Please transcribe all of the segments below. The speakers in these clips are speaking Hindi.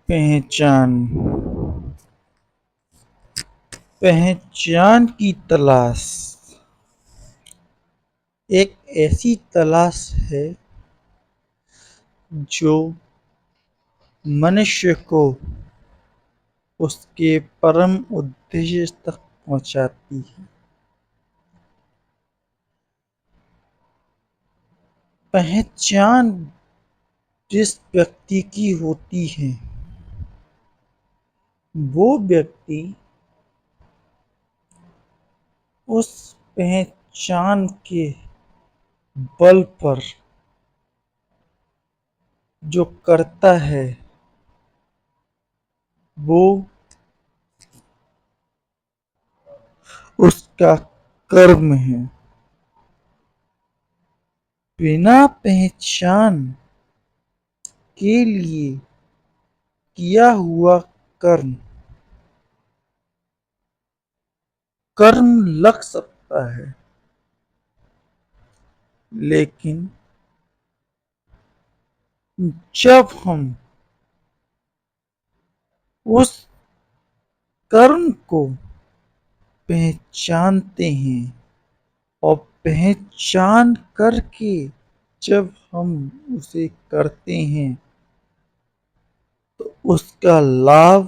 पहचान। पहचान की तलाश एक ऐसी तलाश है जो मनुष्य को उसके परम उद्देश्य तक पहुंचाती है। पहचान जिस व्यक्ति की होती है, वो व्यक्ति उस पहचान के बल पर जो करता है, वो उसका कर्म है। बिना पहचान के लिए किया हुआ कर्म कर्म लग सकता है, लेकिन जब हम उस कर्म को पहचानते हैं और पहचान करके जब हम उसे करते हैं, तो उसका लाभ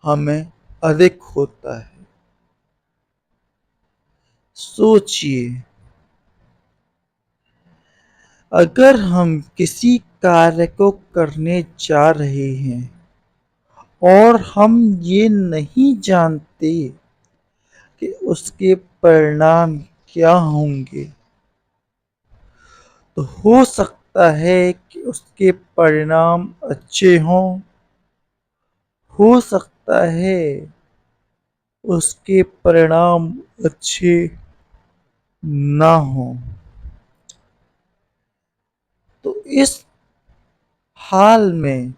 हमें अधिक होता है। सोचिए, अगर हम किसी कार्य को करने जा रहे हैं और हम ये नहीं जानते कि उसके परिणाम क्या होंगे, तो हो सकता है कि उसके परिणाम अच्छे हों, हो सकता है उसके परिणाम अच्छे ना हों। तो इस हाल में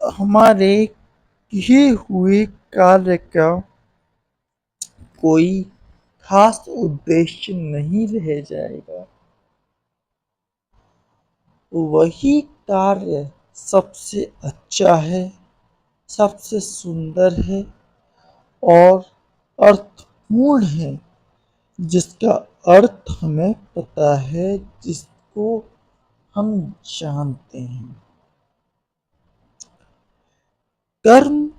हमारे किए हुए कार्य का कोई खास उद्देश्य नहीं रह जाएगा। वही कार्य सबसे अच्छा है, सबसे सुंदर है और अर्थपूर्ण है, जिसका अर्थ हमें पता है, जिसको हम जानते हैं। कर्म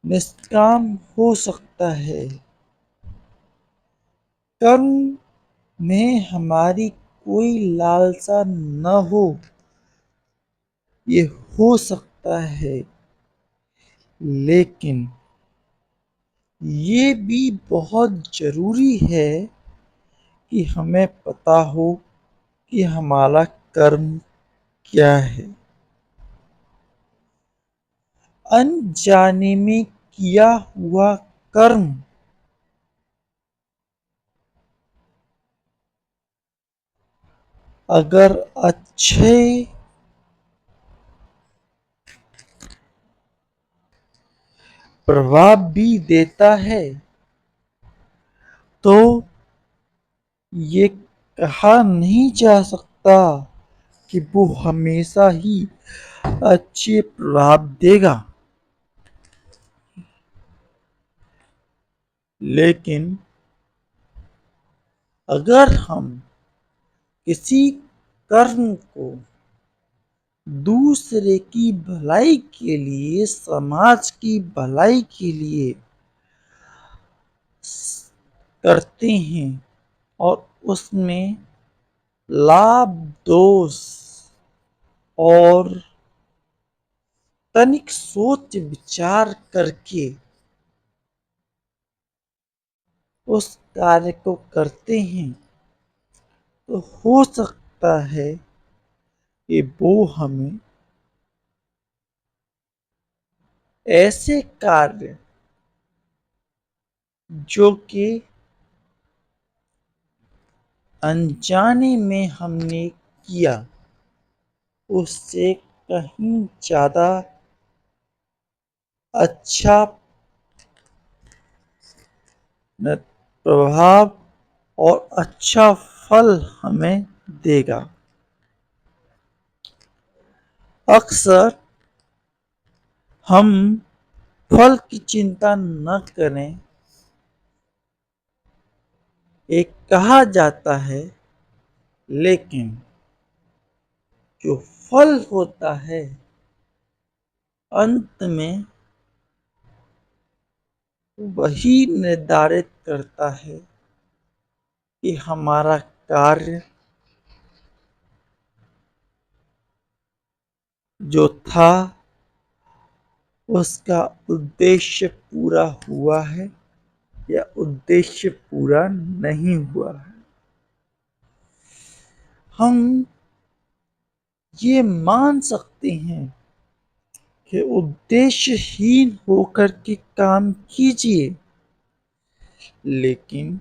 निष्काम हो सकता है, कर्म में हमारी कोई लालसा न हो, ये हो सकता है, लेकिन ये भी बहुत ज़रूरी है कि हमें पता हो कि हमारा कर्म क्या है। अनजाने में किया हुआ कर्म अगर अच्छे प्रभाव भी देता है, तो ये कहा नहीं जा सकता कि वो हमेशा ही अच्छे प्रभाव देगा। लेकिन अगर हम किसी कर्म को दूसरे की भलाई के लिए, समाज की भलाई के लिए करते हैं और उसमें लाभ, दोष और तनिक सोच विचार करके उस कार्य को करते हैं, तो हो सकता है कि वो हमें ऐसे कार्य जो कि अनजाने में हमने किया, उससे कहीं ज़्यादा अच्छा प्रभाव और अच्छा फल हमें देगा। अक्सर हम फल की चिंता न करें। एक कहा जाता है, लेकिन जो फल होता है अंत में वही निर्धारित करता है कि हमारा कार्य जो था उसका उद्देश्य पूरा हुआ है या उद्देश्य पूरा नहीं हुआ है। हम ये मान सकते हैं कि उद्देश्यहीन होकर के काम कीजिए, लेकिन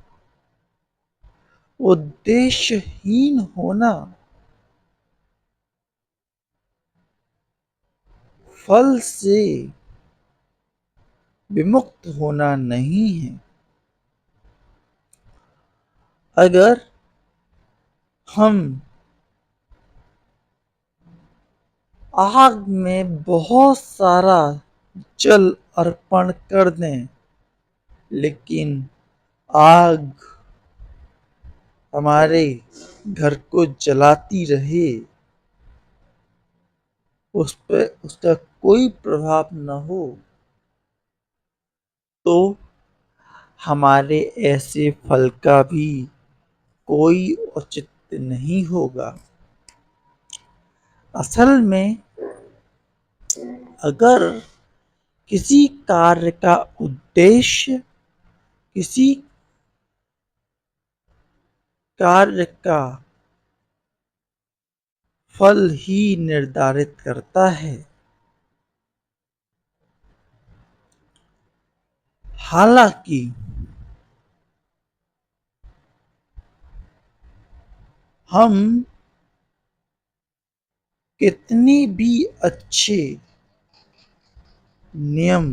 उद्देश्यहीन होना फल से विमुक्त होना नहीं है। अगर हम आग में बहुत सारा जल अर्पण कर दें, लेकिन आग हमारे घर को जलाती रहे, उस पे उसका कोई प्रभाव न हो, तो हमारे ऐसे फल का भी कोई औचित्य नहीं होगा। असल में अगर किसी कार्य का उद्देश्य किसी कार्य का फल ही निर्धारित करता है, हालांकि हम कितनी भी अच्छे नियम,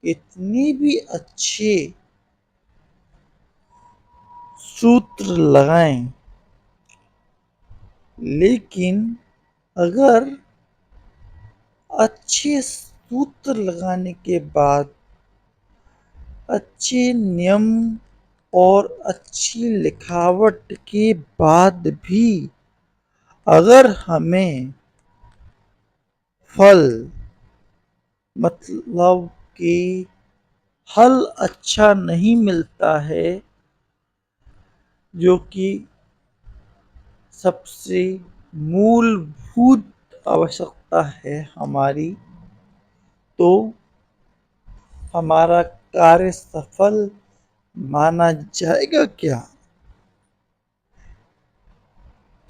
कितनी भी अच्छे सूत्र लगाएं, लेकिन अगर अच्छे सूत्र लगाने के बाद अच्छे नियम और अच्छी लिखावट के बाद भी अगर हमें फल मतलब कि हल अच्छा नहीं मिलता है, जो कि सबसे मूलभूत आवश्यकता है हमारी, तो हमारा कार्य सफल माना जाएगा क्या?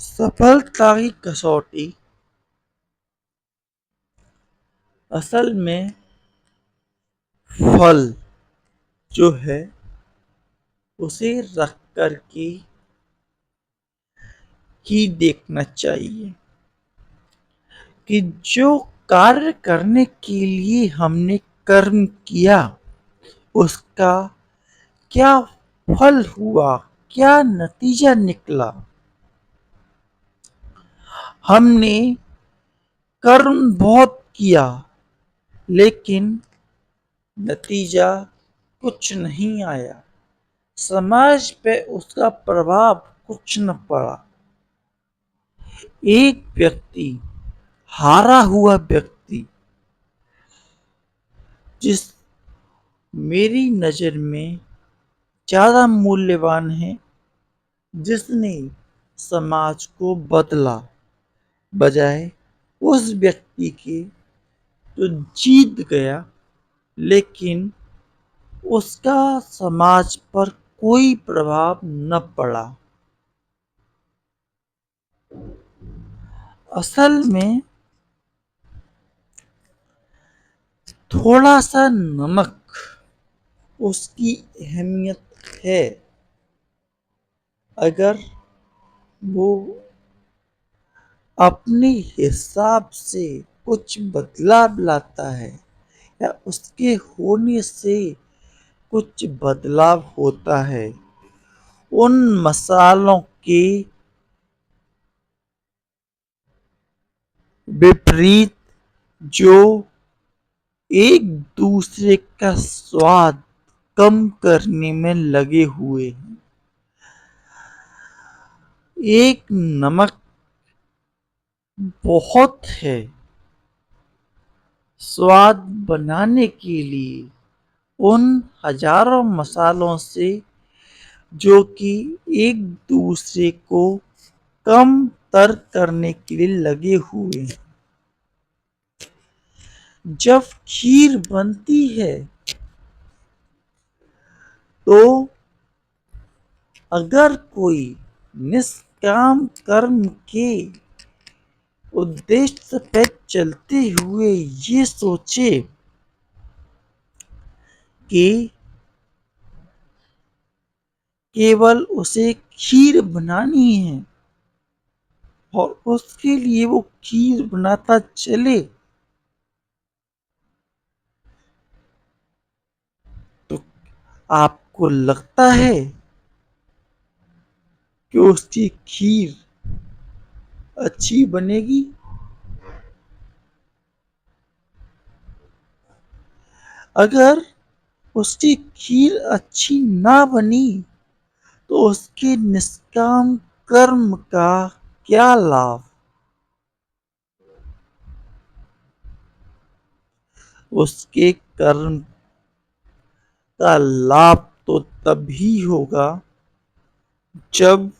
सफलता की कसौटी असल में फल जो है उसे रख कर के ही देखना चाहिए कि जो कार्य करने के लिए हमने कर्म किया उसका क्या फल हुआ, क्या नतीजा निकला। हमने कर्म बहुत किया, लेकिन नतीजा कुछ नहीं आया, समाज पे उसका प्रभाव कुछ न पड़ा। एक व्यक्ति, हारा हुआ व्यक्ति, जिस मेरी नज़र में ज़्यादा मूल्यवान है, जिसने समाज को बदला, बजाय उस व्यक्ति के जो जीत गया, लेकिन उसका समाज पर कोई प्रभाव न पड़ा। असल में थोड़ा सा नमक उसकी अहमियत है। अगर वो अपने हिसाब से कुछ बदलाव लाता है या उसके होने से कुछ बदलाव होता है, उन मसालों के विपरीत जो एक दूसरे का स्वाद कम करने में लगे हुए हैं। एक नमक बहुत है स्वाद बनाने के लिए उन हजारों मसालों से जो कि एक दूसरे को कम तर करने के लिए लगे हुए हैं। जब खीर बनती है तो अगर कोई निष्काम कर्म के उद्देश्य पे चलते हुए ये सोचे कि केवल उसे खीर बनानी है और उसके लिए वो खीर बनाता चले, तो आपको लगता है कि उसकी खीर अच्छी बनेगी? अगर उसकी खीर अच्छी ना बनी तो उसके निष्काम कर्म का क्या लाभ? उसके कर्म का लाभ तो तभी होगा जब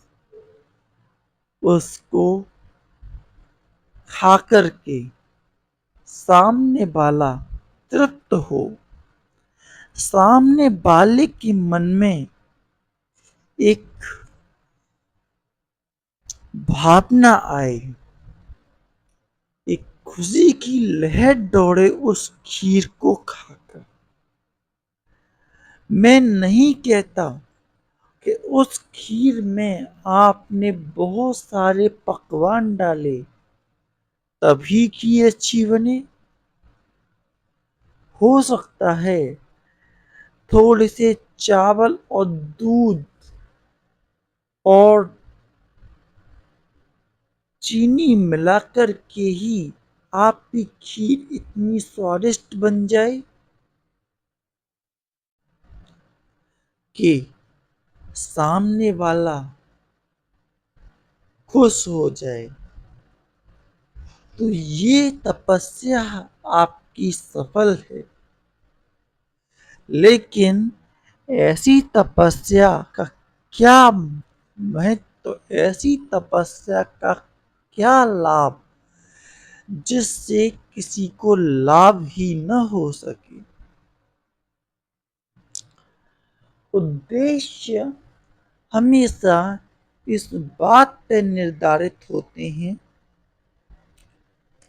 उसको खाकर के सामने वाला तृप्त हो, सामने वाले के मन में एक भावना आए, एक खुशी की लहर दौड़े उस खीर को खाकर। मैं नहीं कहता कि उस खीर में आपने बहुत सारे पकवान डाले तभी खीर अच्छी बने। हो सकता है थोड़े से चावल और दूध और चीनी मिलाकर के ही आपकी खीर इतनी स्वादिष्ट बन जाए कि सामने वाला खुश हो जाए। तो ये तपस्या आपकी सफल है। लेकिन ऐसी तपस्या का क्या महत्व, तो ऐसी तपस्या का क्या लाभ जिससे किसी को लाभ ही न हो सके? उद्देश्य हमेशा इस बात पर निर्धारित होते हैं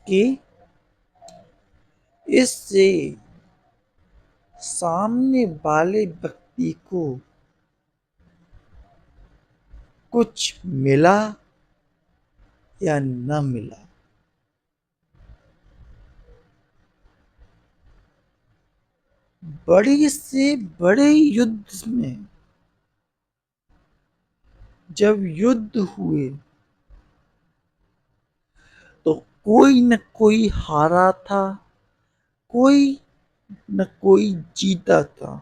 कि इससे सामने वाले व्यक्ति को कुछ मिला या न मिला। बड़े से बड़े युद्ध में जब युद्ध हुए तो कोई न कोई हारा था, कोई न कोई जीता था।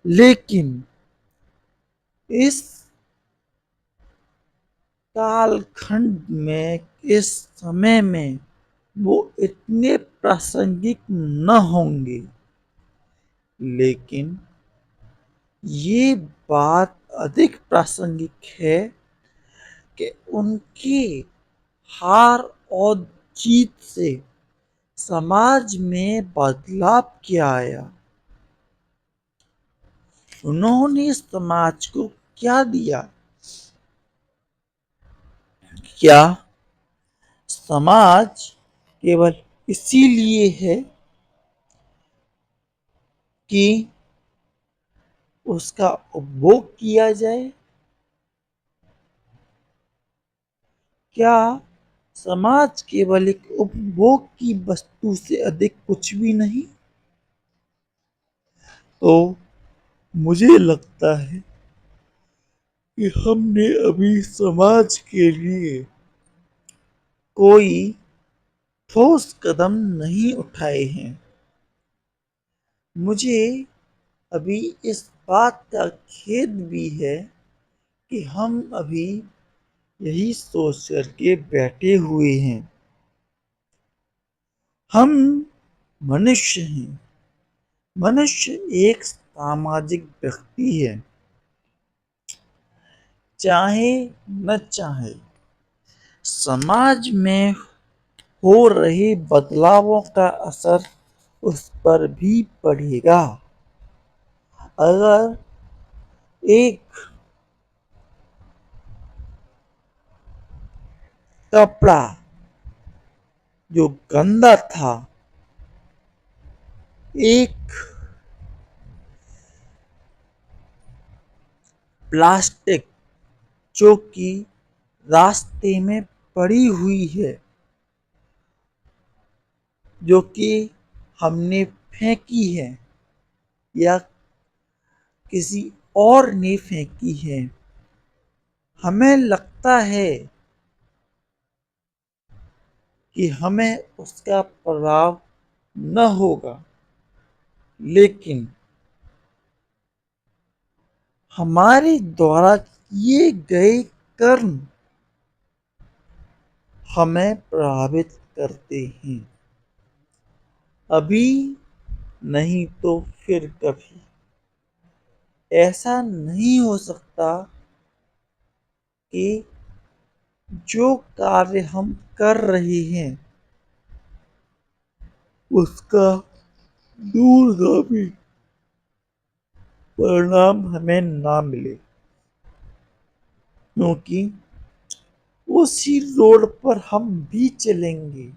लेकिन इस कालखंड में, इस समय में वो इतने प्रासंगिक न होंगे, लेकिन ये बात अधिक प्रासंगिक है कि उनके हार और जीत से समाज में बदलाव क्या आया। उन्होंने समाज को क्या दिया? क्या समाज केवल इसीलिए है कि उसका उपभोग किया जाए? क्या समाज केवल एक उपभोग की वस्तु से अधिक कुछ भी नहीं? तो मुझे लगता है कि हमने अभी समाज के लिए कोई ठोस कदम नहीं उठाए हैं। मुझे अभी इस बात का खेद भी है कि हम अभी यही सोच कर के बैठे हुए हैं। हम मनुष्य हैं। मनुष्य एक सामाजिक व्यक्ति है। चाहे न चाहे समाज में हो रहे बदलावों का असर उस पर भी पड़ेगा। अगर एक कपड़ा जो गंदा था, एक प्लास्टिक जो कि रास्ते में पड़ी हुई है, जो कि हमने फेंकी है या किसी और ने फेंकी है, हमें लगता है कि हमें उसका प्रभाव न होगा, लेकिन हमारे द्वारा किए गए कर्म हमें प्रभावित करते हैं। अभी नहीं तो फिर कभी। ऐसा नहीं हो सकता कि जो कार्य हम कर रहे हैं उसका दूरगामी परिणाम हमें ना मिले, क्योंकि उसी रोड पर हम भी चलेंगे।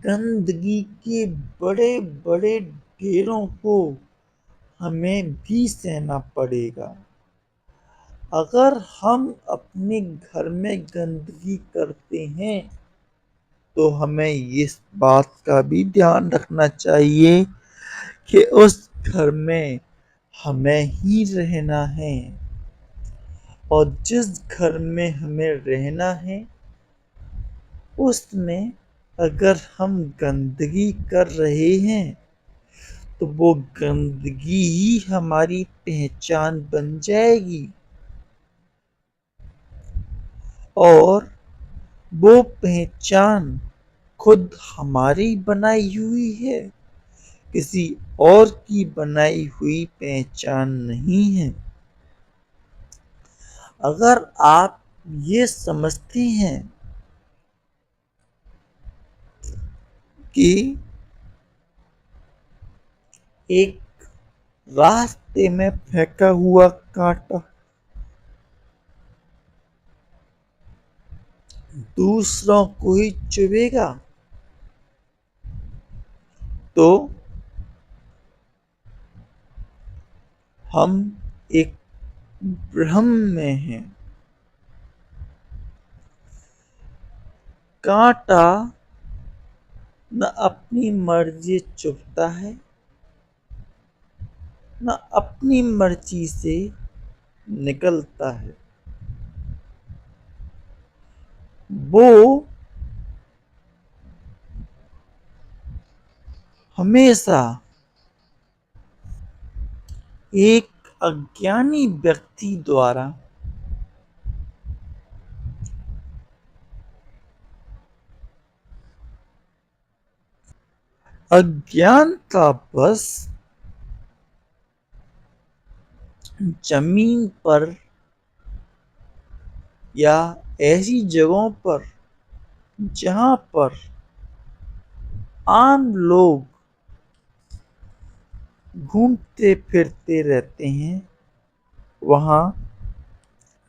गंदगी के बड़े बड़े ढेरों को हमें भी सहना पड़ेगा। अगर हम अपने घर में गंदगी करते हैं तो हमें इस बात का भी ध्यान रखना चाहिए कि उस घर में हमें ही रहना है, और जिस घर में हमें रहना है उसमें अगर हम गंदगी कर रहे हैं तो वो गंदगी ही हमारी पहचान बन जाएगी, और वो पहचान खुद हमारी बनाई हुई है, किसी और की बनाई हुई पहचान नहीं है। अगर आप ये समझते हैं कि एक रास्ते में फेंका हुआ कांटा दूसरों को ही चुभेगा, तो हम एक भ्रम में हैं। कांटा न अपनी मर्जी चुभता है, न अपनी मर्जी से निकलता है। वो हमेशा एक अज्ञानी व्यक्ति द्वारा अज्ञानतावश जमीन पर या ऐसी जगहों पर जहां पर आम लोग घूमते फिरते रहते हैं, वहां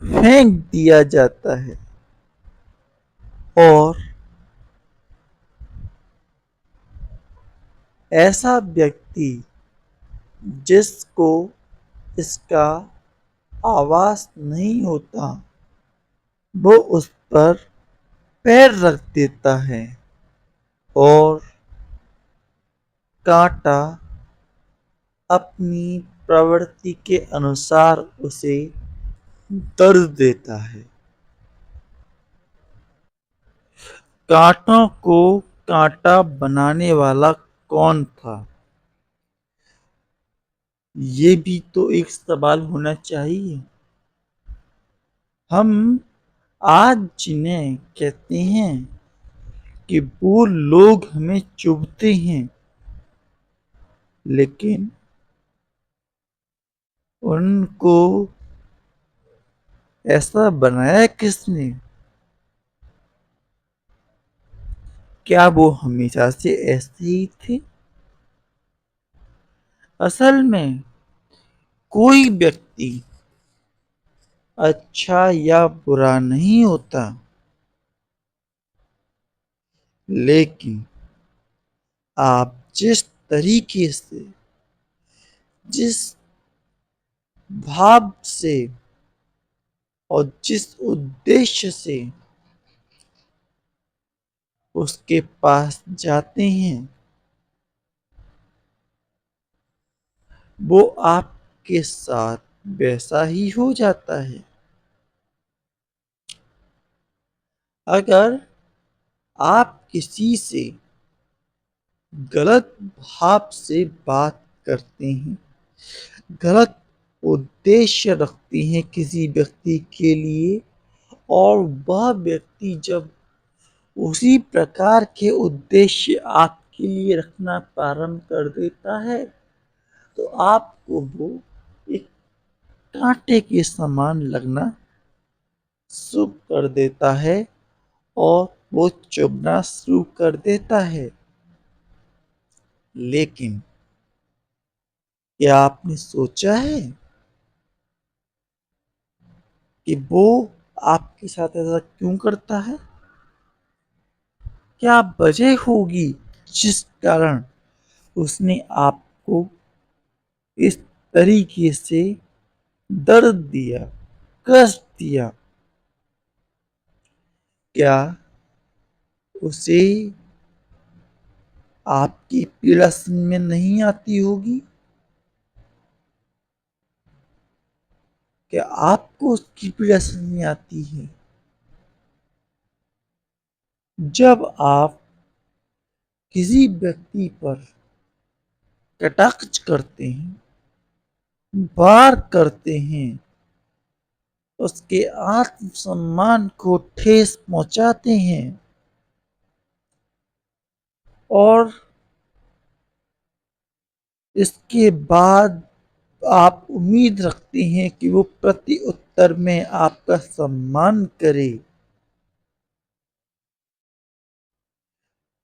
फेंक दिया जाता है। और ऐसा व्यक्ति जिसको इसका आवाज नहीं होता, वो उस पर पैर रख देता है और कांटा अपनी प्रवृत्ति के अनुसार उसे दर्द देता है। कांटों को कांटा बनाने वाला कौन था? ये भी तो एक सवाल होना चाहिए। हम आज जिन्हें कहते हैं कि वो लोग हमें चुभते हैं, लेकिन उनको ऐसा बनाया किसने? क्या वो हमेशा से ऐसे ही थे? असल में कोई व्यक्ति अच्छा या बुरा नहीं होता, लेकिन आप जिस तरीके से, जिस भाव से और जिस उद्देश्य से उसके पास जाते हैं, वो आपके साथ वैसा ही हो जाता है। अगर आप किसी से गलत भाव से बात करते हैं, गलत उद्देश्य रखते हैं किसी व्यक्ति के लिए, और वह व्यक्ति जब उसी प्रकार के उद्देश्य आपके लिए रखना प्रारंभ कर देता है, तो आपको वो एक कांटे के समान लगना शुरू कर देता है और वो चुभना शुरू कर देता है। लेकिन क्या आपने सोचा है कि वो आपके साथ ऐसा क्यों करता है? क्या वजह होगी जिस कारण उसने आपको इस तरीके से दर्द दिया, कष्ट दिया? क्या उसे आपकी पीड़ा समझ में नहीं आती होगी? क्या आपको उसकी पीड़ा समझ में आती है? जब आप किसी व्यक्ति पर कटाक्ष करते हैं, वार करते हैं, उसके आत्मसम्मान को ठेस पहुंचाते हैं और इसके बाद आप उम्मीद रखते हैं कि वो प्रति उत्तर में आपका सम्मान करे,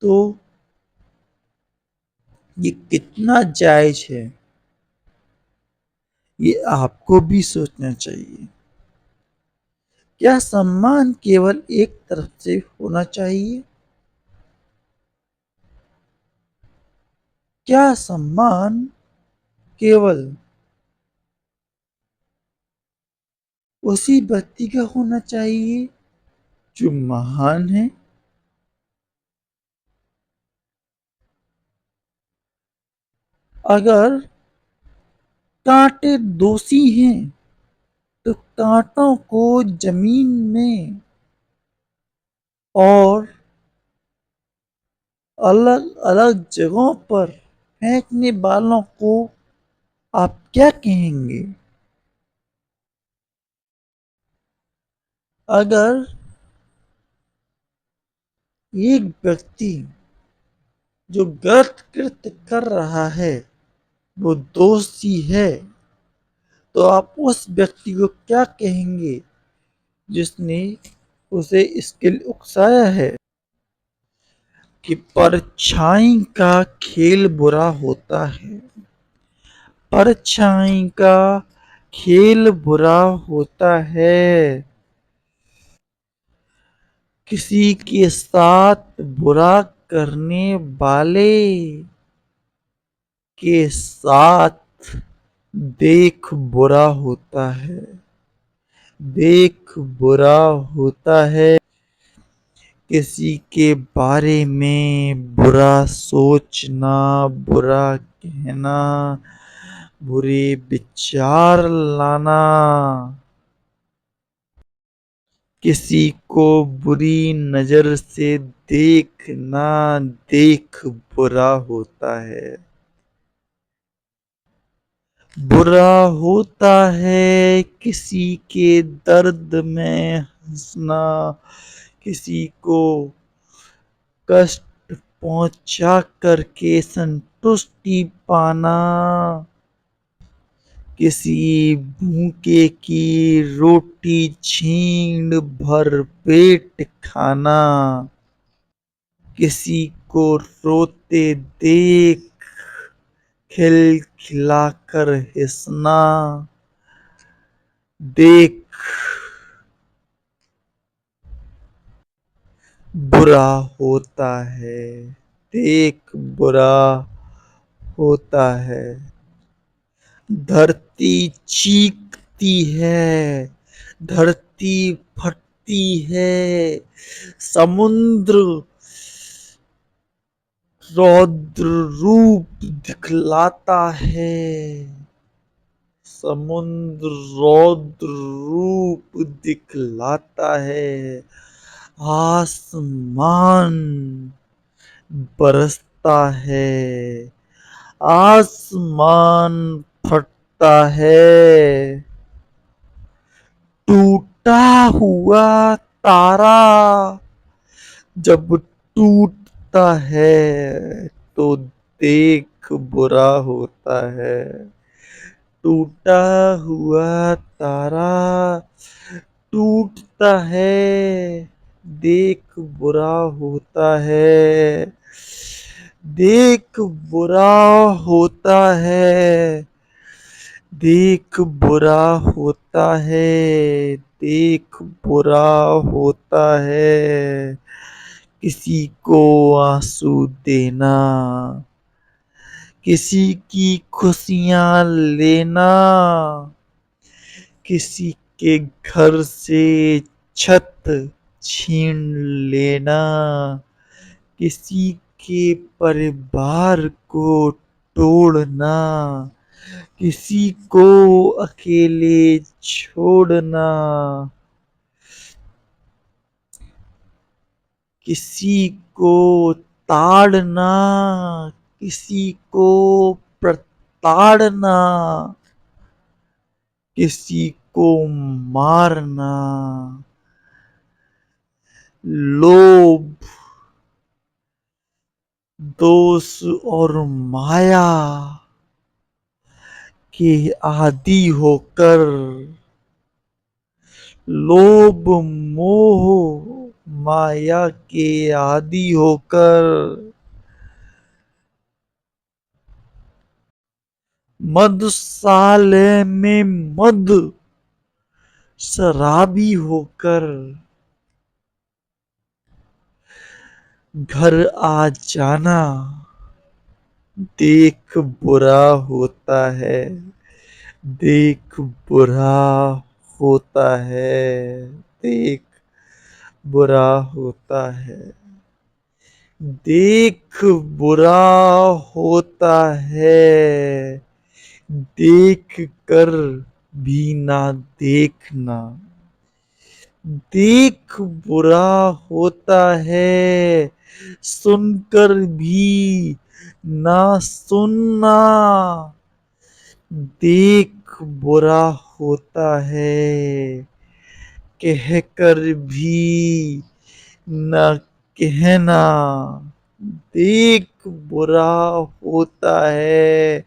तो ये कितना जायज है, ये आपको भी सोचना चाहिए। क्या सम्मान केवल एक तरफ से होना चाहिए? क्या सम्मान केवल उसी व्यक्ति का होना चाहिए जो महान है? अगर कांटे दोषी हैं, तो कांटों को जमीन में और अलग अलग जगहों पर फेंकने वालों को आप क्या कहेंगे? अगर एक व्यक्ति जो गलत कृत्य कर रहा है वो दोषी है, तो आप उस व्यक्ति को क्या कहेंगे जिसने उसे इसके लिए उकसाया है? कि परछाई का खेल बुरा होता है, परछाई का खेल बुरा होता है। किसी के साथ बुरा करने वाले के साथ देख बुरा होता है, देख बुरा होता है। किसी के बारे में बुरा सोचना, बुरा कहना, बुरे विचार लाना, किसी को बुरी नजर से देख ना देख बुरा होता है। बुरा होता है किसी के दर्द में हंसना, किसी को कष्ट पहुंचा करके संतुष्टि पाना, किसी भूखे की रोटी छीन भर पेट खाना, किसी को रोते देख खिलखिलाकर हंसना, देख बुरा होता है, देख बुरा होता है। धरती चीखती है, धरती फटती है, समुद्र रौद्र रूप दिखलाता है, समुद्र रौद्र रूप दिखलाता है। आसमान बरसता है, आसमान फटता है। टूटा हुआ तारा जब टूटता है तो देख बुरा होता है। टूटा हुआ तारा टूटता है, देख बुरा होता है, देख बुरा होता है, देख बुरा होता है, देख बुरा होता है। किसी को आंसू देना, किसी की खुशियाँ लेना, किसी के घर से छत छीन लेना, किसी के परिवार को तोड़ना, किसी को अकेले छोड़ना, किसी को ताड़ना, किसी को प्रताड़ना, किसी को मारना, लोभ, दोष और माया के आदि होकर, लोभ मोह माया के आदि होकर, मधुशाले में मद शराबी होकर घर आ जाना, देख बुरा होता है, देख बुरा होता है, देख बुरा होता है, देख बुरा होता है, देख कर भी ना देखना, देख बुरा होता है, सुनकर भी ना सुनना, देख बुरा होता है, कहकर भी न कहना, देख बुरा होता है,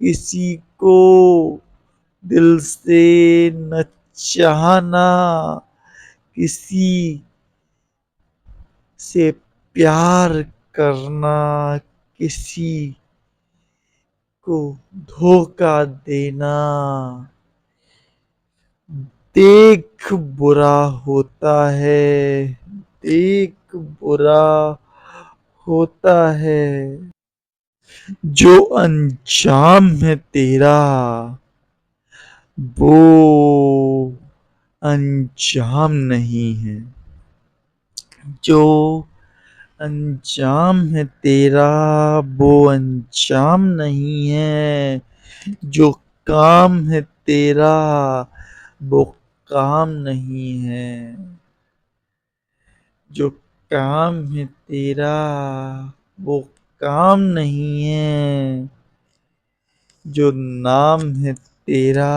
किसी को दिल से न चाहना, किसी से प्यार करना, किसी को धोखा देना, देख बुरा होता है, देख बुरा होता है। जो अंजाम है तेरा वो अंजाम नहीं है, जो अंजाम है तेरा वो अंजाम नहीं है, जो काम है तेरा वो काम नहीं है। जो काम है तेरा वो काम नहीं है। जो नाम है तेरा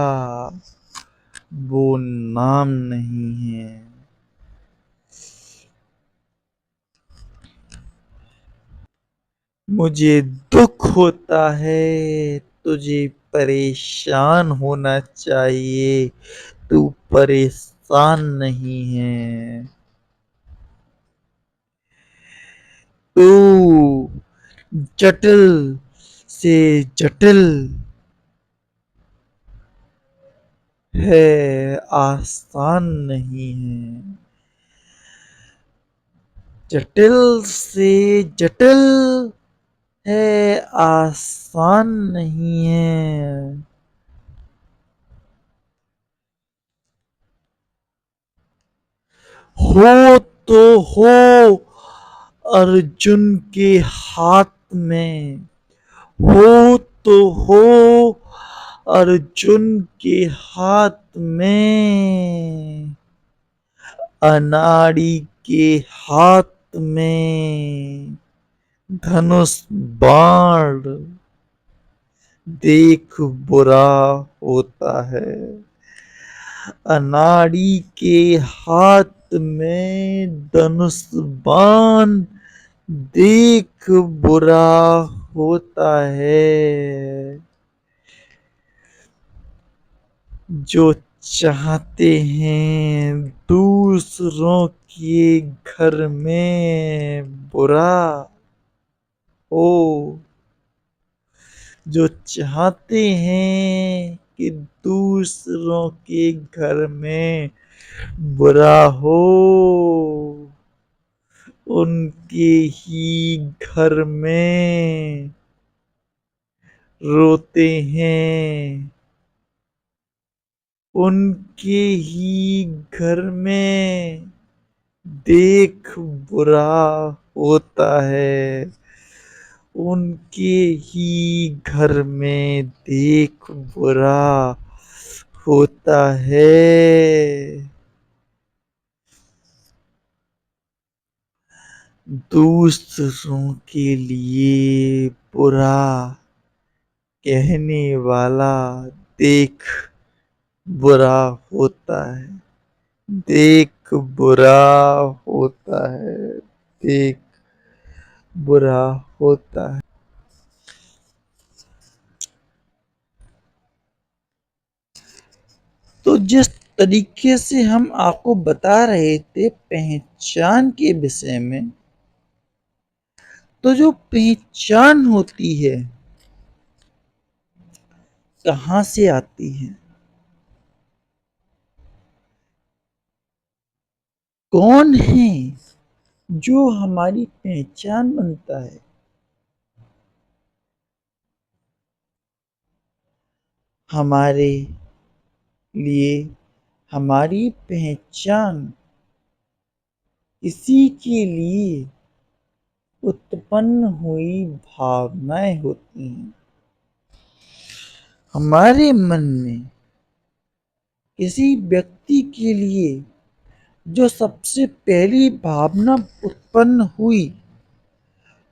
वो नाम नहीं है। मुझे दुख होता है तुझे परेशान होना चाहिए, तू परेशान नहीं है। तू जटिल से जटिल है, आसान नहीं है। जटिल से जटिल है, आसान नहीं है। हो तो हो अर्जुन के हाथ में, हो तो हो अर्जुन के हाथ में, अनाड़ी के हाथ में धनुष बाण देख बुरा होता है। अनाड़ी के हाथ में धनुष बाण देख बुरा होता है। जो चाहते हैं दूसरों के घर में बुरा हो, जो चाहते हैं कि दूसरों के घर में बुरा हो, उनके ही घर में रोते हैं। उनके ही घर में देख बुरा होता है। उनके ही घर में देख बुरा होता है। दूसरों के लिए बुरा कहने वाला देख बुरा होता है। देख बुरा होता है। देख बुरा होता है। तो जिस तरीके से हम आपको बता रहे थे पहचान के विषय में, तो जो पहचान होती है कहाँ से आती है, कौन है जो हमारी पहचान बनता है। हमारे लिए हमारी पहचान इसी के लिए उत्पन्न हुई भावनाएं होती हैं। हमारे मन में किसी व्यक्ति के लिए जो सबसे पहली भावना उत्पन्न हुई,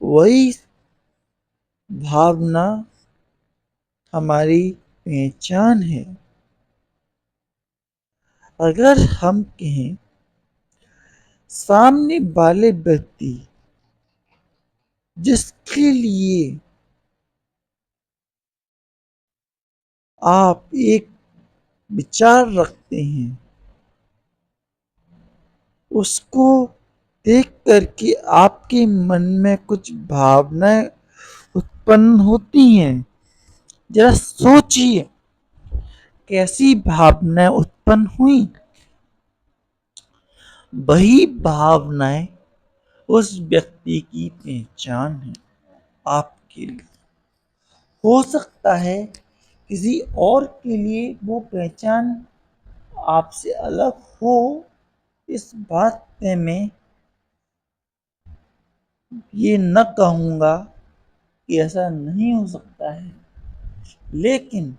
वही भावना हमारी पहचान है। अगर हम कहें सामने वाले व्यक्ति जिसके लिए आप एक विचार रखते हैं, उसको देख करके आपके मन में कुछ भावनाएं उत्पन्न होती हैं। जरा सोचिए कैसी भावनाएं उत्पन्न हुई। वही भावनाएं उस व्यक्ति की पहचान है आपके लिए। हो सकता है किसी और के लिए वो पहचान आपसे अलग हो, इस बात पे मैं ये न कहूँगा कि ऐसा नहीं हो सकता है, लेकिन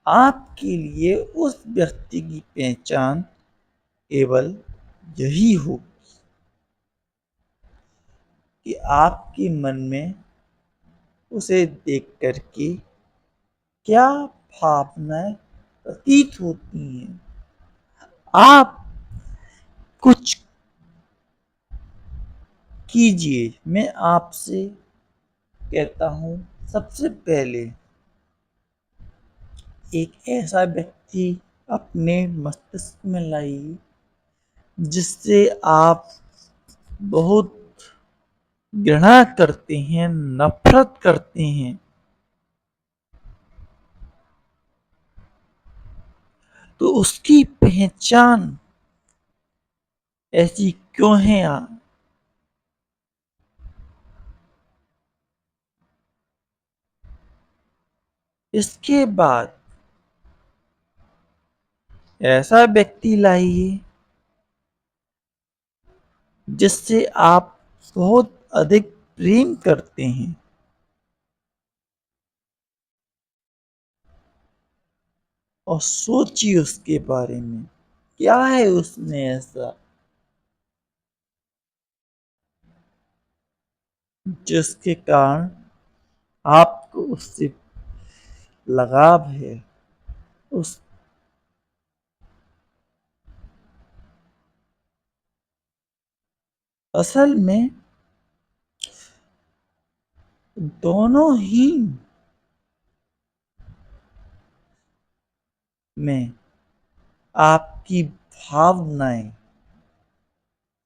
आपके लिए उस व्यक्ति की पहचान केवल यही हो कि आपके मन में उसे देख कर के क्या भावनाएं प्रतीत होती हैं। आप कुछ कीजिए। मैं आपसे कहता हूँ, सबसे पहले एक ऐसा व्यक्ति अपने मस्तिष्क में लाइए जिससे आप बहुत घृणा करते हैं, नफरत करते हैं। तो उसकी पहचान ऐसी क्यों है इसके बाद ऐसा व्यक्ति लाइए जिससे आप बहुत अधिक प्रेम करते हैं और सोचिए उसके बारे में, क्या है उसमें ऐसा जिसके कारण आपको उससे लगाव है। उस असल में दोनों ही में आपकी भावनाएं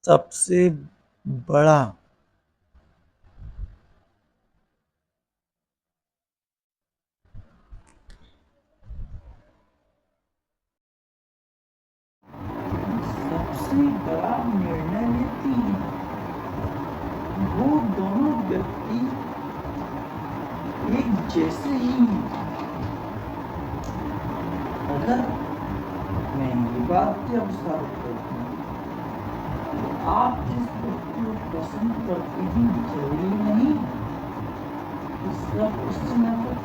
सबसे बड़ा सबसे बड़ा निर्णय लेती हैं। वो दोनों व्यक्ति एक जैसे ही हैं। अगर मैं ये बात की अवसर करता हूँ, तो आप जिस व्यक्ति को पसंद करते हैं जरूरी नहीं कि सब उससे नफरत,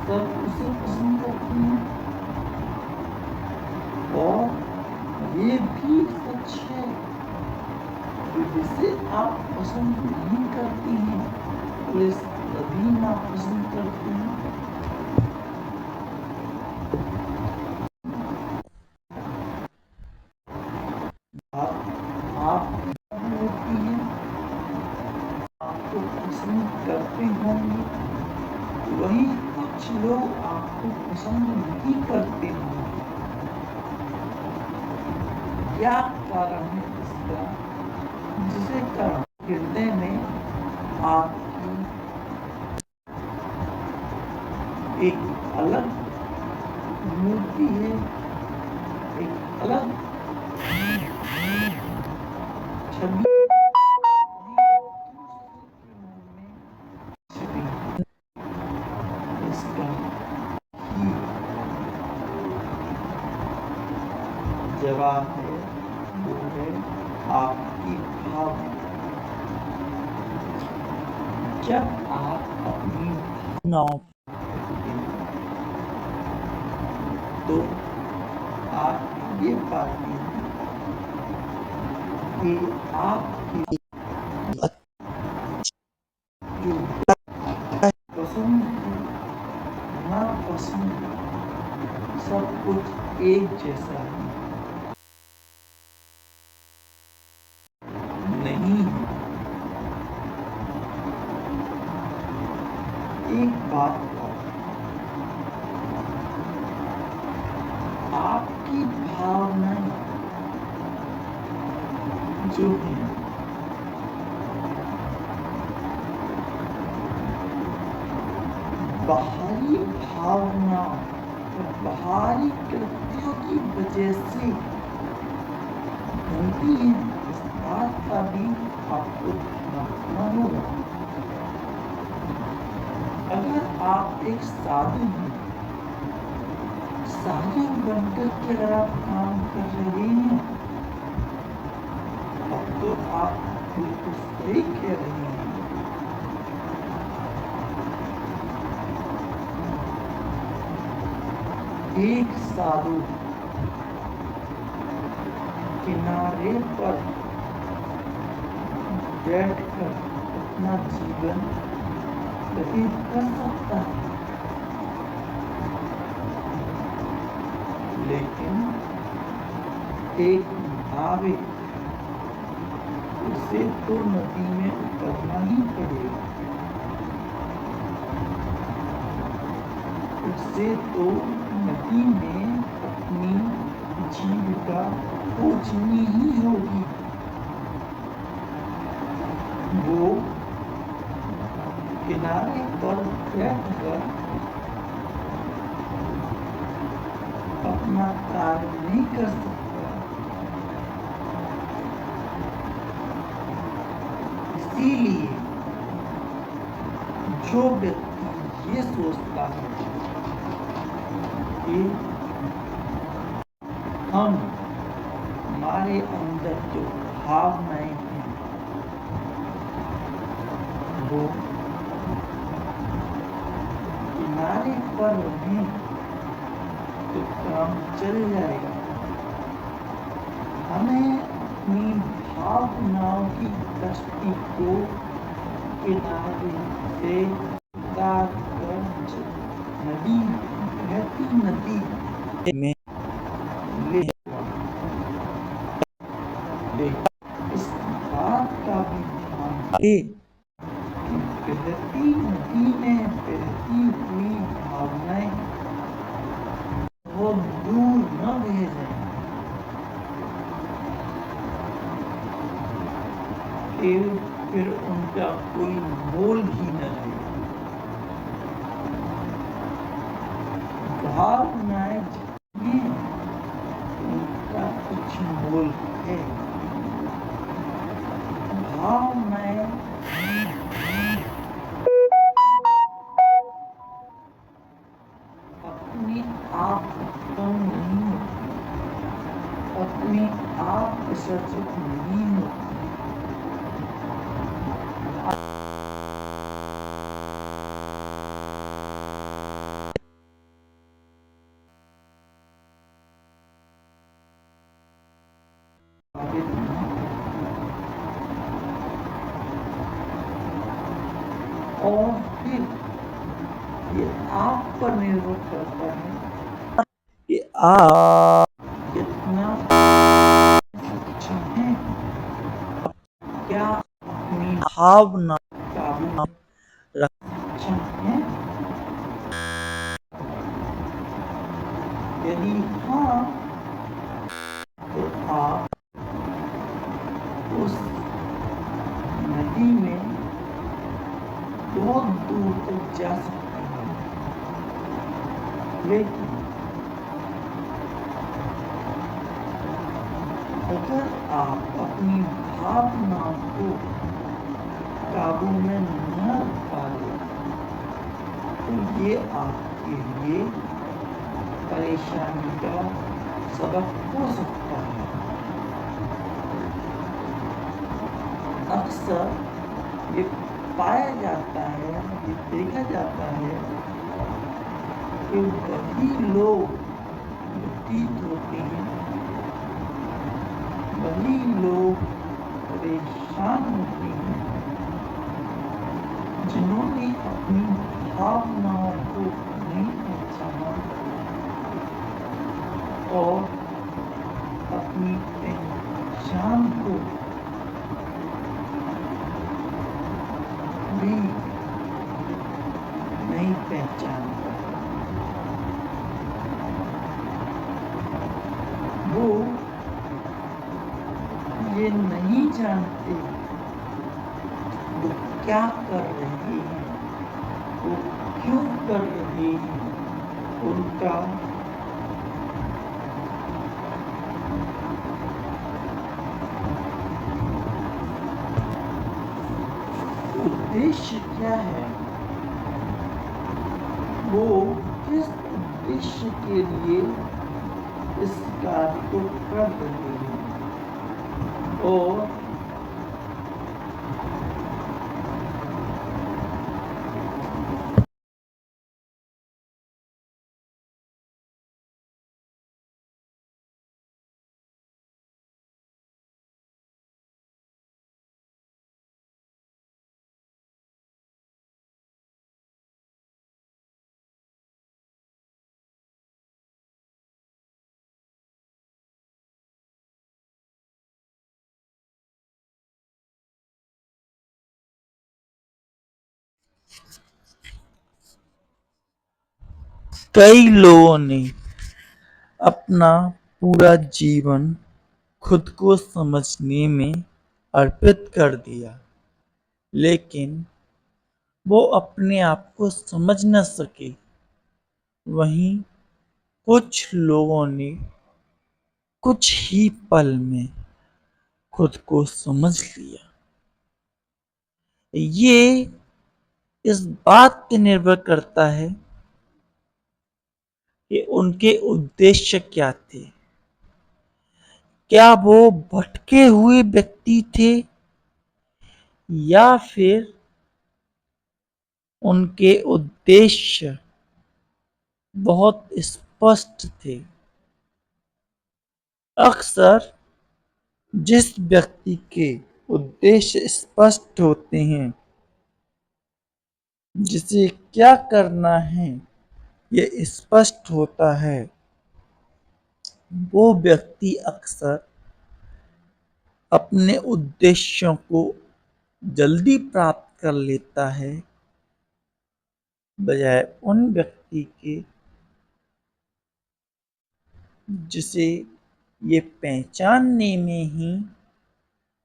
सब उसे पसंद करते हैं। और ये भी सच है कि जिसे आप पसंद नहीं करते हैं उसे कभी ना पसंद करते हैं। आप होती है, आपको पसंद करते होंगे, वही कुछ लोग आपको पसंद नहीं करते होंगे। क्या कारण है इसका, जिसे कारण हृदय में आपकी एक अलग मूर्ति है, एक अलग छवि इसका ही जवाब है, वो है आपकी भाव। जब आप अपनी भावनाओं तो आप ये पाते हैं कि आपकी जो पसंद है, नापसंद, सब कुछ एक जैसा है नहीं है। एक बात आपकी भावनाएं जो है बाहरी भावना और बाहरी कृत्यों की वजह से होती है, इस बात का भी आपको ध्यान होगा। अगर आप एक साधु हैं, साधु बनकर के अगर आप काम कर रहे हैं, अब तो आप बिल्कुल सही कह रहे हैं। एक साधु किनारे पर बैठकर अपना जीवन व्यतीत कर सकता है, लेकिन एक नाविक उसे तो नदी में उतरना ही पड़ेगा। उसे तो नदी में अपनी जीविका खोजनी ही होगी। वो किनारे पर बैठकर अपना कार्य नहीं कर सकता। इसीलिए जो व्यक्ति ये सोचता है कि हमारे अंदर जो भावनाएं हैं वो किनारे पर रहें तो काम चल जाएगा। हमें अपनी भावनाओं की दृष्टि को किनारे से उतार कर नदी बहती नदी में ले इस बात का भी ध्यान कि बहती नदी में बहती हुई भावनाएं वो दूर न रह जाए, फिर उनका कोई मोल ही न रहे। भावनाएं जितनी उनका कुछ मोल है। भावनाएं अपने आप उत्पन्न नहीं होती, अपने आप विसर्जित नहीं होती। और फिर ये आप पर निर्भर करता है कि आप कितना सक्षम हैं, क्या अपनी भावना काबू रख सक्षम हैं। यदि हाँ तो आप उस नदी में बहुत दूर तक जा सकते हैं, लेकिन अगर आप अपनी भावनाओं को काबू में न रख पाए तो ये आपके लिए परेशानी का सबक हो सकता है। अक्सर ये पाया जाता है, ये देखा जाता है कि वही लोग व्यतीत होते हैं, वही लोग परेशान होते हैं जिन्होंने अपनी भावनाओं को नहीं पहचाना और अपनी पहचान को भी नहीं पहचान पाते। वो ये नहीं जानते वो क्या कर रहे हैं, वो क्यों कर रहे हैं, उनका उद्देश्य क्या है, वो किस उद्देश्य के लिए इस कार्य को कर रहे हैं और कई लोगों ने अपना पूरा जीवन खुद को समझने में अर्पित कर दिया, लेकिन वो अपने आप को समझ न सके। वहीं कुछ लोगों ने कुछ ही पल में खुद को समझ लिया। ये इस बात पे निर्भर करता है कि उनके उद्देश्य क्या थे। क्या वो भटके हुए व्यक्ति थे या फिर उनके उद्देश्य बहुत स्पष्ट थे। अक्सर जिस व्यक्ति के उद्देश्य स्पष्ट होते हैं, जिसे क्या करना है ये स्पष्ट होता है, वो व्यक्ति अक्सर अपने उद्देश्यों को जल्दी प्राप्त कर लेता है, बजाय उन व्यक्ति के जिसे ये पहचानने में ही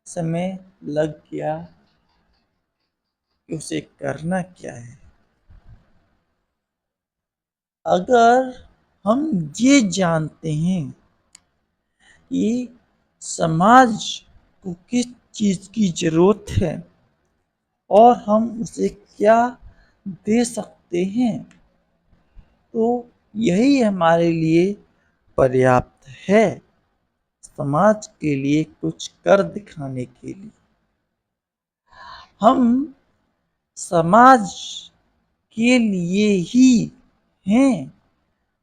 समय लग गया कि उसे करना क्या है। अगर हम ये जानते हैं कि समाज को किस चीज़ की ज़रूरत है और हम उसे क्या दे सकते हैं, तो यही हमारे लिए पर्याप्त है। समाज के लिए कुछ कर दिखाने के लिए हम समाज के लिए ही हैं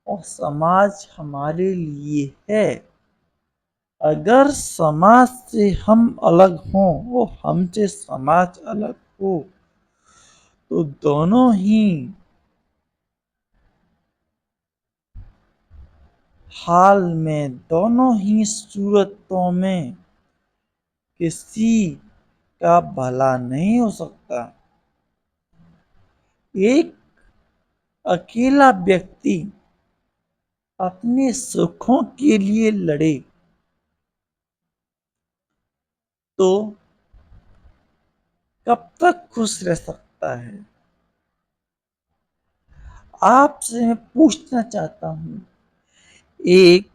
और समाज हमारे लिए है। अगर समाज से हम अलग हों और हमसे समाज अलग हो, तो दोनों ही हाल में, दोनों ही सूरतों में किसी का भला नहीं हो सकता। एक अकेला व्यक्ति अपने सुखों के लिए लड़े तो कब तक खुश रह सकता है। आपसे मैं पूछना चाहता हूं, एक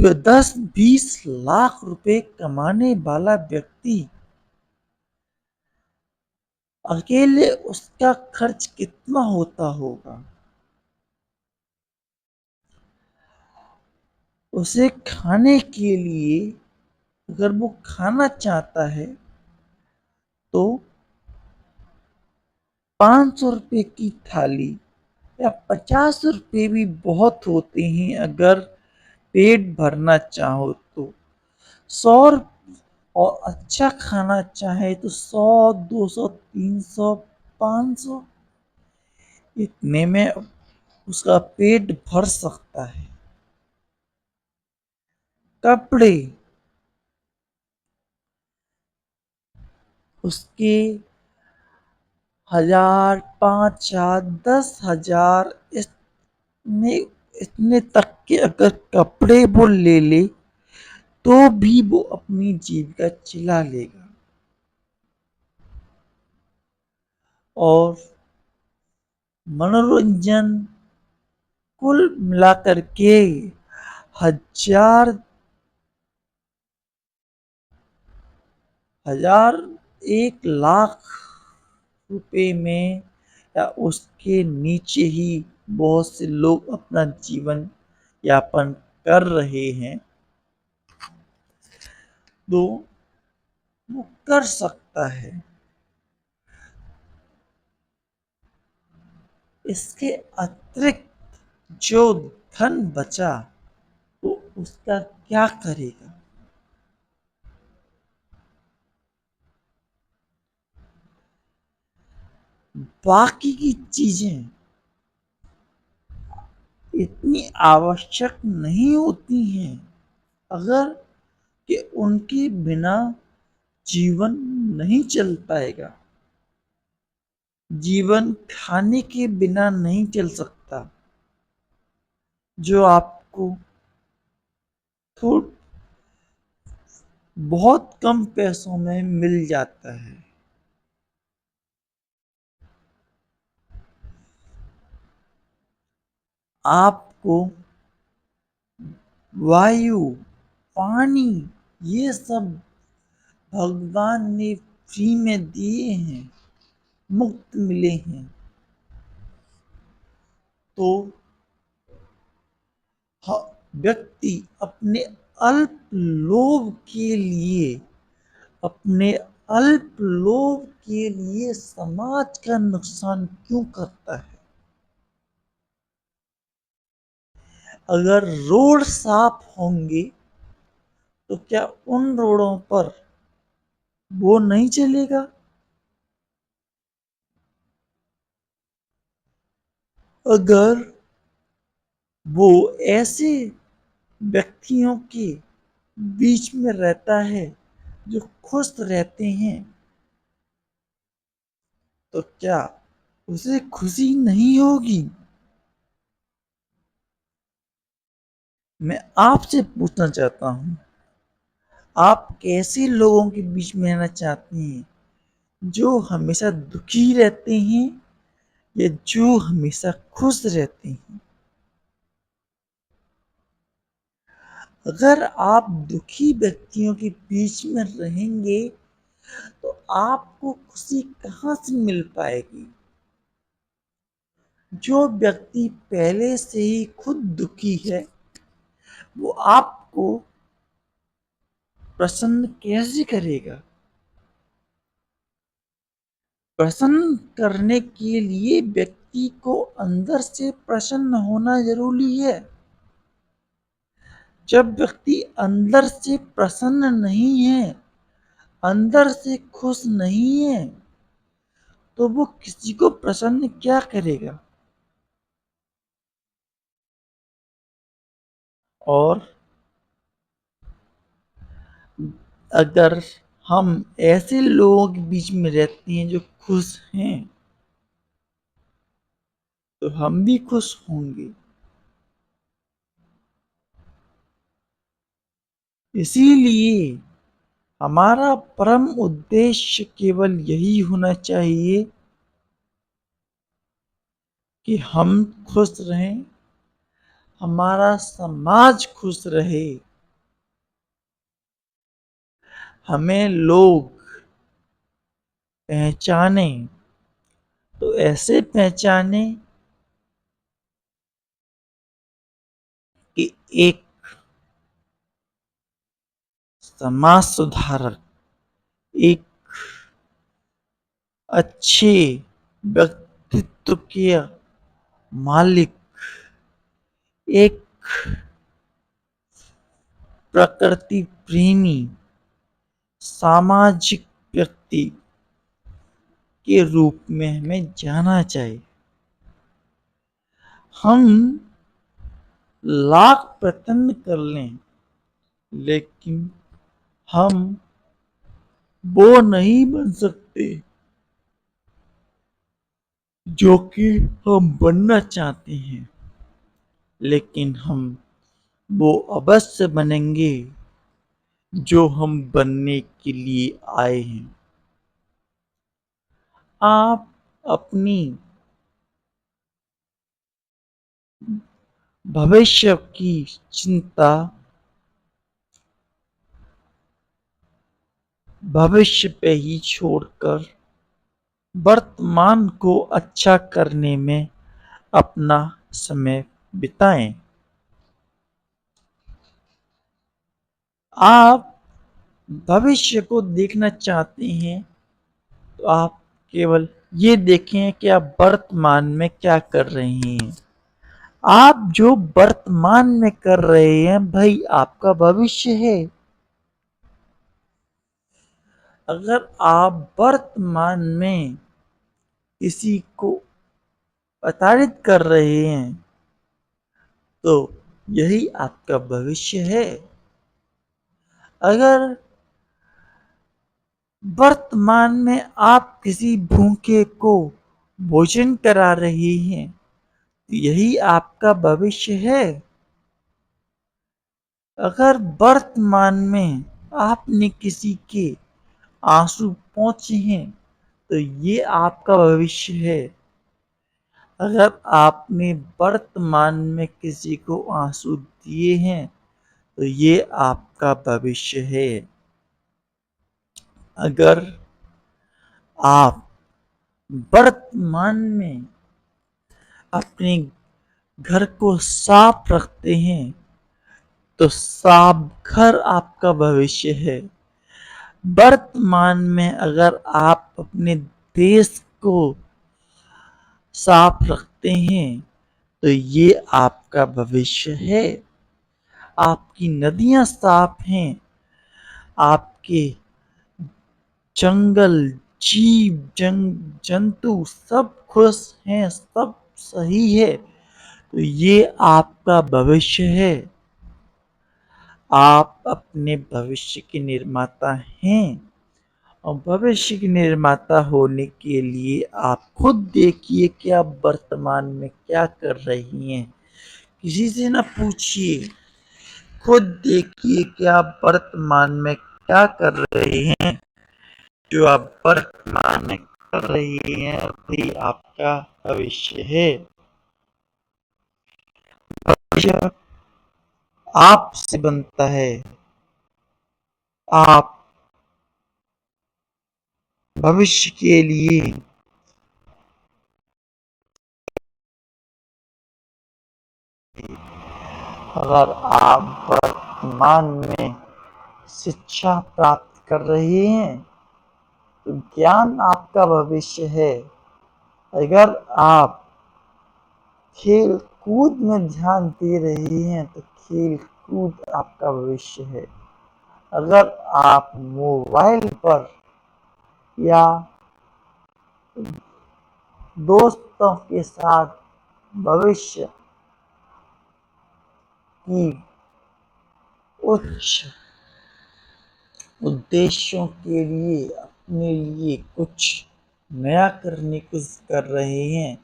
10-20 लाख रुपए कमाने वाला व्यक्ति अकेले उसका खर्च कितना होता होगा। उसे खाने के लिए अगर वो खाना चाहता है तो 500 रुपए की थाली या 50 रुपए भी बहुत होते हैं। अगर पेट भरना चाहो तो 100 और अच्छा खाना चाहे तो 100, 200, 300, 500, इतने में उसका पेट भर सकता है। कपड़े उसके 1000, 5000, 10,000 इतने इतने तक के अगर कपड़े वो ले ले तो भी वो अपनी जीविका चला लेगा। और मनोरंजन कुल मिलाकर के 1000, 1 लाख रुपए में या उसके नीचे ही बहुत से लोग अपना जीवन यापन कर रहे हैं, तो वो कर सकता है। इसके अतिरिक्त जो धन बचा वो उसका क्या करेगा। बाकी की चीजें इतनी आवश्यक नहीं होती हैं, अगर कि उनके बिना जीवन नहीं चल पाएगा। जीवन खाने के बिना नहीं चल सकता, जो आपको थोड़ बहुत कम पैसों में मिल जाता है। आपको वायु, पानी, ये सब भगवान ने फ्री में दिए हैं, मुफ्त मिले हैं। तो व्यक्ति अपने अल्प लोभ के लिए अपने अल्प लोभ के लिए समाज का नुकसान क्यों करता है? अगर रोड साफ होंगे तो क्या उन रोडों पर वो नहीं चलेगा? अगर वो ऐसे व्यक्तियों के बीच में रहता है जो खुश रहते हैं, तो क्या उसे खुशी नहीं होगी? मैं आपसे पूछना चाहता हूं, आप कैसे लोगों के बीच में रहना चाहते हैं? जो हमेशा दुखी रहते हैं या जो हमेशा खुश रहते हैं? अगर आप दुखी व्यक्तियों के बीच में रहेंगे तो आपको खुशी कहाँ से मिल पाएगी? जो व्यक्ति पहले से ही खुद दुखी है, वो आपको प्रसन्न कैसे करेगा? प्रसन्न करने के लिए व्यक्ति को अंदर से प्रसन्न होना जरूरी है। जब व्यक्ति अंदर से प्रसन्न नहीं है, अंदर से खुश नहीं है, तो वो किसी को प्रसन्न क्या करेगा? और अगर हम ऐसे लोगों के बीच में रहते हैं जो खुश हैं, तो हम भी खुश होंगे। इसीलिए हमारा परम उद्देश्य केवल यही होना चाहिए कि हम खुश रहें, हमारा समाज खुश रहे, हमें लोग पहचाने तो ऐसे पहचाने कि एक समाज सुधारक, एक अच्छे व्यक्तित्व के मालिक, एक प्रकृति प्रेमी सामाजिक व्यक्ति के रूप में हमें जाना चाहिए। हम लाख प्रयत्न कर लें, लेकिन हम वो नहीं बन सकते जो कि हम बनना चाहते हैं, लेकिन हम वो अवश्य बनेंगे जो हम बनने के लिए आए हैं। आप अपनी भविष्य की चिंता भविष्य पे ही छोड़कर वर्तमान को अच्छा करने में अपना समय बिताएं। आप भविष्य को देखना चाहते हैं तो आप केवल ये देखें कि आप वर्तमान में क्या कर रहे हैं। आप जो वर्तमान में कर रहे हैं भाई आपका भविष्य है। अगर आप वर्तमान में किसी को प्रताड़ित कर रहे हैं तो यही आपका भविष्य है। अगर वर्तमान में आप किसी भूखे को भोजन करा रही हैं, तो यही आपका भविष्य है। अगर वर्तमान में आपने किसी के आंसू पोंछे हैं, तो ये आपका भविष्य है। अगर आपने वर्तमान में किसी को आंसू दिए हैं, तो ये आपका भविष्य है। अगर आप वर्तमान में अपने घर को साफ रखते हैं, तो साफ घर आपका भविष्य है। वर्तमान में अगर आप अपने देश को साफ रखते हैं, तो ये आपका भविष्य है। आपकी नदियां साफ हैं, आपके जंगल, जीव जंतु सब खुश हैं, सब सही है, तो ये आपका भविष्य है। आप अपने भविष्य के निर्माता हैं, और भविष्य के निर्माता होने के लिए आप खुद देखिए कि आप वर्तमान में क्या कर रही हैं। किसी से ना पूछिए, खुद देखिए कि आप वर्तमान में क्या कर रहे हैं। जो आप वर्तमान में कर रही हैं, वही आपका भविष्य है। भविष्य आपसे बनता है। आप भविष्य के लिए अगर आप वर्तमान में शिक्षा प्राप्त कर रहे हैं, तो ज्ञान आपका भविष्य है। अगर आप खेल कूद में ध्यान दे रहे हैं, तो खेल कूद आपका भविष्य है। अगर आप मोबाइल पर या दोस्तों के साथ भविष्य की उच्च उद्देश्यों के लिए अपने लिए कुछ नया करने की कोशिश कर रहे हैं,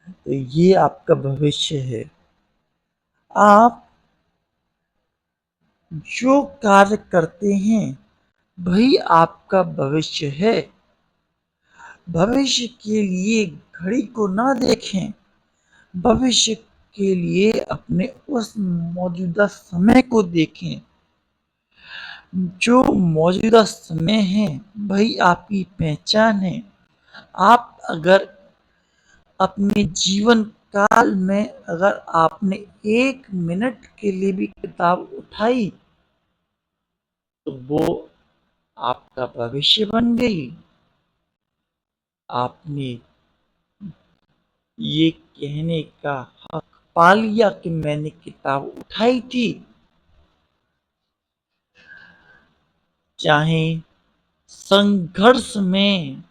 तो ये आपका भविष्य है। आप जो कार्य करते हैं, वही आपका भविष्य है। भविष्य के लिए घड़ी को ना देखें, भविष्य के लिए अपने उस मौजूदा समय को देखें। जो मौजूदा समय है, वही आपकी पहचान है। आप अगर अपने जीवन काल में अगर आपने 1 मिनट के लिए भी किताब उठाई, तो वो आपका भविष्य बन गई। आपने ये कहने का हक पा लिया कि मैंने किताब उठाई थी। चाहे संघर्ष में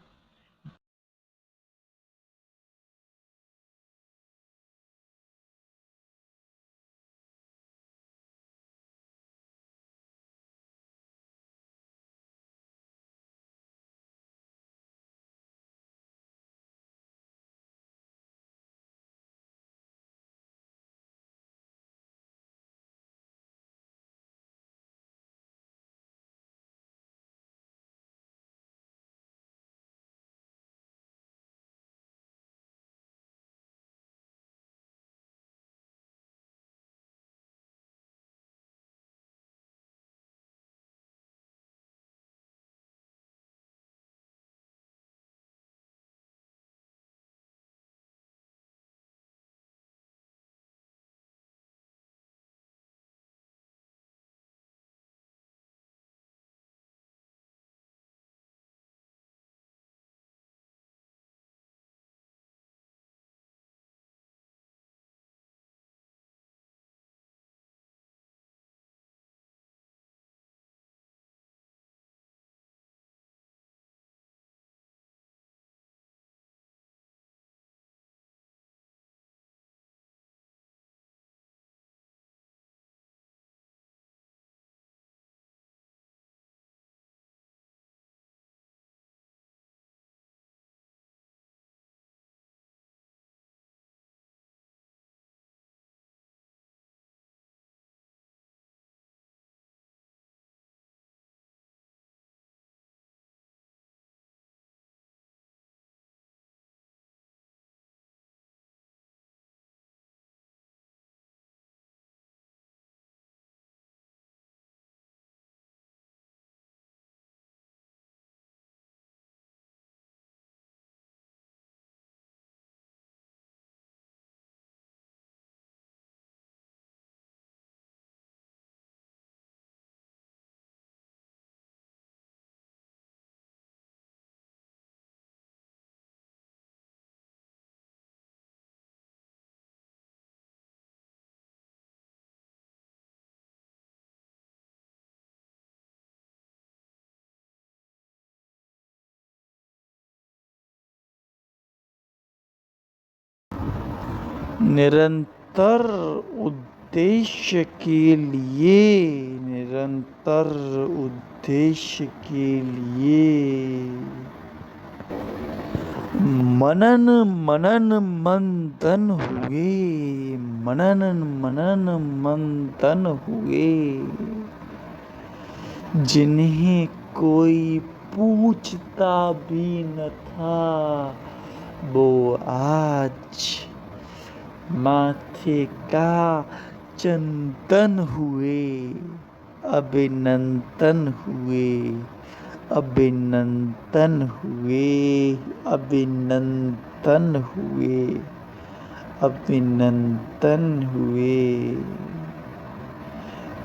निरंतर उद्देश्य के लिए, निरंतर उद्देश्य के लिए मनन मनन मंथन हुए, मनन मनन मंथन हुए, जिन्हें कोई पूछता भी न था, वो आज माथे का चंदन हुए, अभिनंदन हुए, अभिनंदन हुए, अभिनंदन हुए, अभिनंदन हुए,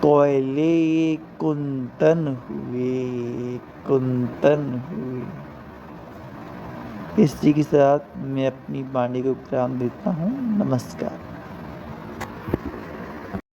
कोयले कुंदन हुए, कुंदन हुए। इसी के साथ मैं अपनी वाणी को विराम देता हूँ। नमस्कार।